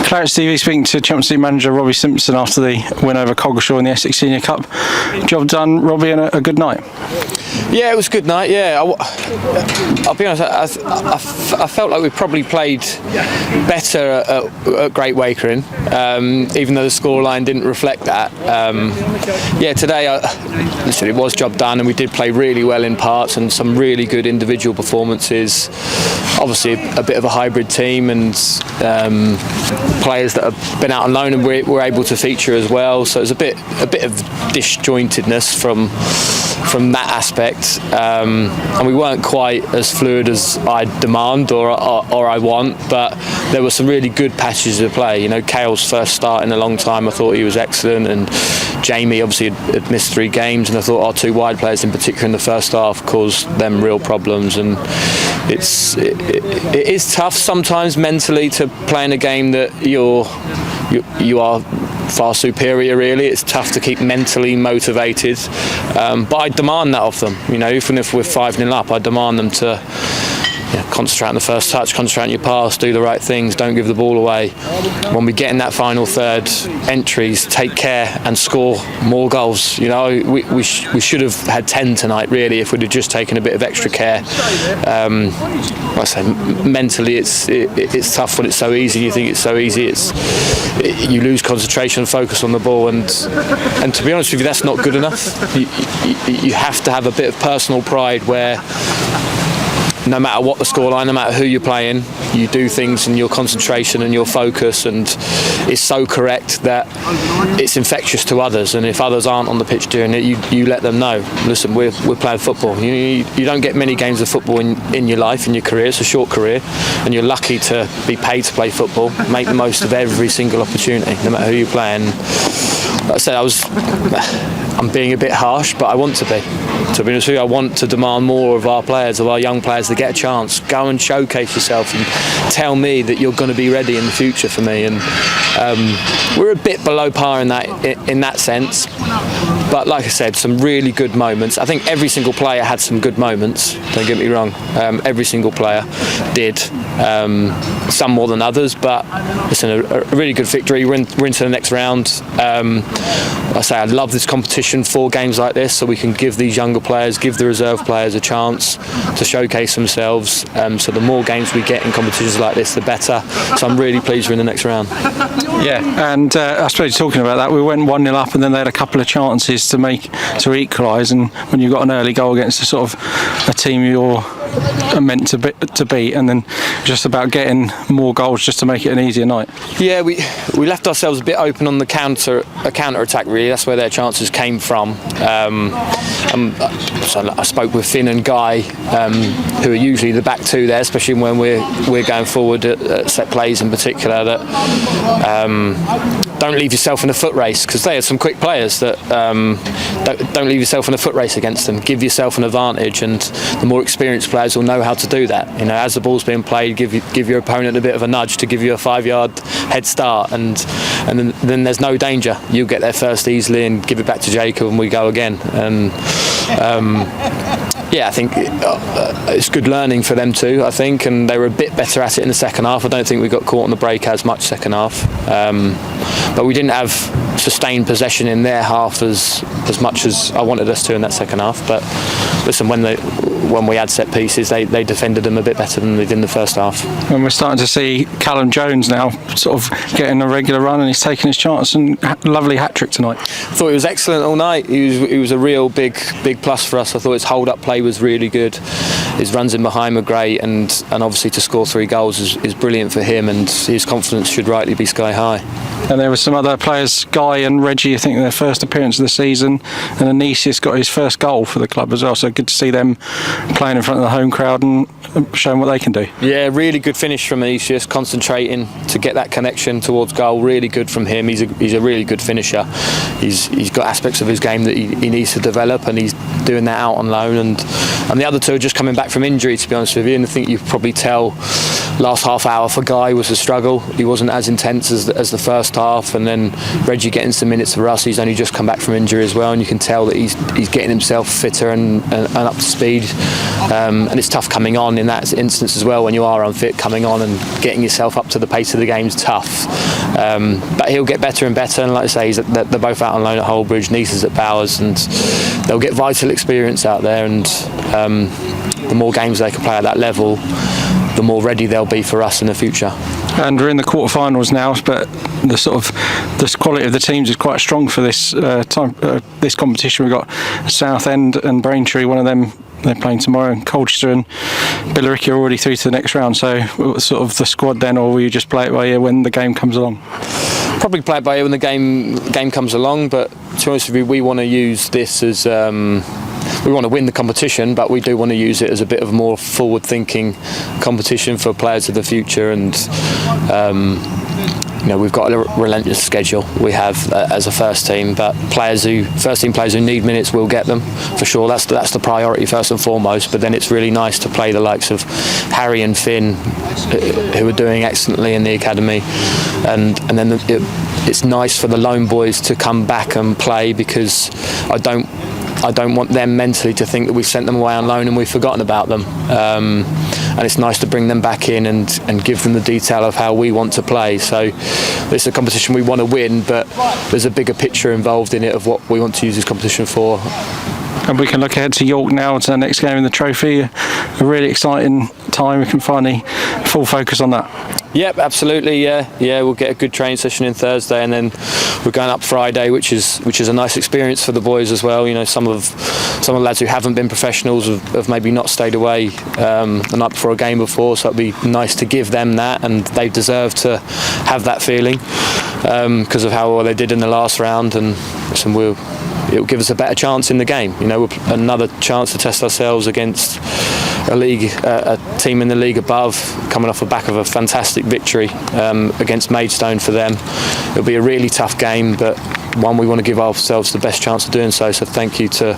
Clarence TV speaking to Chelmsford manager Robbie Simpson after the win over Coggeshall in the Essex Senior Cup. Job done, Robbie, and a good night. Yeah, it was a good night. Yeah, I'll be honest. I felt like we probably played better at Great Wakering, even though the scoreline didn't reflect that. Yeah, today, listen, it was job done, and we did play really well in parts and some really good individual performances. Obviously, a bit of a hybrid team and players that have been out on loan and we're able to feature as well. So it's a bit of disjointedness from that aspect, and we weren't quite as fluid as I demand or I want, but there were some really good passages of play. You know, Cale's first start in a long time, I thought he was excellent, and Jamie obviously had missed 3 games, and I thought our 2 wide players in particular in the first half caused them real problems. And it is tough sometimes mentally to play in a game that you are far superior. Really, it's tough to keep mentally motivated, but I demand that of them. You know, even if we're 5-0 up, I demand them to concentrate on the first touch, concentrate on your pass, do the right things, don't give the ball away. When we get in that final third, entries, take care and score more goals. You know, we should have had 10 tonight, really, if we'd have just taken a bit of extra care. Like I say, mentally it's tough when it's so easy. You think it's so easy, you lose concentration and focus on the ball, and to be honest with you, that's not good enough. You have to have a bit of personal pride where no matter what the scoreline, no matter who you're playing, you do things and your concentration and your focus and it's so correct that it's infectious to others. And if others aren't on the pitch doing it, you let them know. Listen, we're playing football. You don't get many games of football in your life, in your career. It's a short career, and you're lucky to be paid to play football. Make the most of every single opportunity, no matter who you play. And like I said, I'm being a bit harsh, but I want to be. To be honest with you, I want to demand more of our players, of our young players, to get a chance. Go and showcase yourself and tell me that you're going to be ready in the future for me. And we're a bit below par in that sense. But like I said, some really good moments. I think every single player had some good moments. Don't get me wrong. Every single player did. Some more than others, but listen, a really good victory. We're into the next round. I say I love this competition, 4 games like this, so we can give these younger players, give the reserve players a chance to showcase themselves. So the more games we get in competitions like this, the better. So I'm really pleased we're in the next round. Yeah, and I suppose talking about that, we went 1-0 up, and then they had a couple of chances to equalise. And when you've got an early goal against a sort of a team you're meant to beat, and then just about getting more goals just to make it an easier night. Yeah, we left ourselves a bit open on the counter attack. Really, that's where their chances came from. So I spoke with Finn and Guy, who are usually the back 2 there, especially when we're going forward at set plays in particular. That don't leave yourself in a foot race, because they are some quick players. That don't leave yourself in a foot race against them. Give yourself an advantage, and the more experienced players will know how to do that. You know, as the ball's being played, give your opponent a bit of a nudge to give you a 5-yard head start, and then there's no danger. You get there first easily and give it back to Jacob, and we go again. And yeah, I think it's good learning for them too, I think, and they were a bit better at it in the second half. I don't think we got caught on the break as much second half, but we didn't have sustained possession in their half as much as I wanted us to in that second half. But listen, when we had set pieces, they defended them a bit better than they did in the first half. And we're starting to see Callum Jones now sort of getting a regular run, and he's taking his chance, and lovely hat-trick tonight. I thought he was excellent all night. He was a real big plus for us. I thought his hold-up play was really good. His runs in behind were great, and obviously to score 3 goals is brilliant for him, and his confidence should rightly be sky high. And there were some other players, Guy and Reggie, I think their first appearance of the season, and Anisius got his first goal for the club as well, so good to see them playing in front of the home crowd and showing what they can do. Yeah, really good finish from Anisius, concentrating to get that connection towards goal. Really good from him. He's a really good finisher. He's got aspects of his game that he needs to develop, and he's doing that out on loan, and the other two are just coming back from injury, to be honest with you. And I think you probably tell last half hour for Guy was a struggle. He wasn't as intense as the first half, and then Reggie getting some minutes for us. He's only just come back from injury as well, and you can tell that he's getting himself fitter and up to speed. And it's tough coming on in that instance as well, when you are unfit. Coming on and getting yourself up to the pace of the game is tough. But he'll get better and better, and like I say, they're both out on loan at Holbridge, Nice is at Bowers, and they'll get vital experience out there, and the more games they can play at that level, the more ready they'll be for us in the future. And we're in the quarterfinals now, but the quality of the teams is quite strong for this this competition. We've got Southend and Braintree, one of them they're playing tomorrow, and Colchester and Billericay are already through to the next round. So sort of the squad then, or will you just play it by ear when the game comes along? Probably play it by ear when the game comes along, but to be honest with you, we want to use this as we want to win the competition, but we do want to use it as a bit of a more forward-thinking competition for players of the future. And we've got a relentless schedule we have as a first team, but first team players who need minutes will get them for sure. That's the priority first and foremost. But then it's really nice to play the likes of Harry and Finn, who are doing excellently in the academy, and then it's nice for the loan boys to come back and play, because I don't want them mentally to think that we've sent them away on loan and we've forgotten about them. And it's nice to bring them back in and give them the detail of how we want to play. So it's a competition we want to win, but there's a bigger picture involved in it of what we want to use this competition for. And we can look ahead to York now, to the next game in the trophy. A really exciting time. We can finally full focus on that. Yep, absolutely. Yeah, we'll get a good training session in Thursday, and then we're going up Friday, which is a nice experience for the boys as well. Some of the lads who haven't been professionals have maybe not stayed away the night before a game before, so it'd be nice to give them that, and they deserve to have that feeling because of how well they did in the last round, and it'll give us a better chance in the game. Another chance to test ourselves against a team in the league above, coming off the back of a fantastic victory against Maidstone for them. It'll be a really tough game, but one we want to give ourselves the best chance of doing so. So thank you to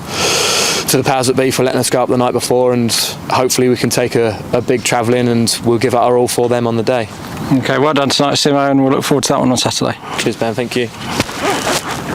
the powers that be for letting us go up the night before, and hopefully we can take a big travelling, and we'll give it our all for them on the day. Okay, well done tonight, Simo, and we'll look forward to that one on Saturday. Cheers, Ben. Thank you.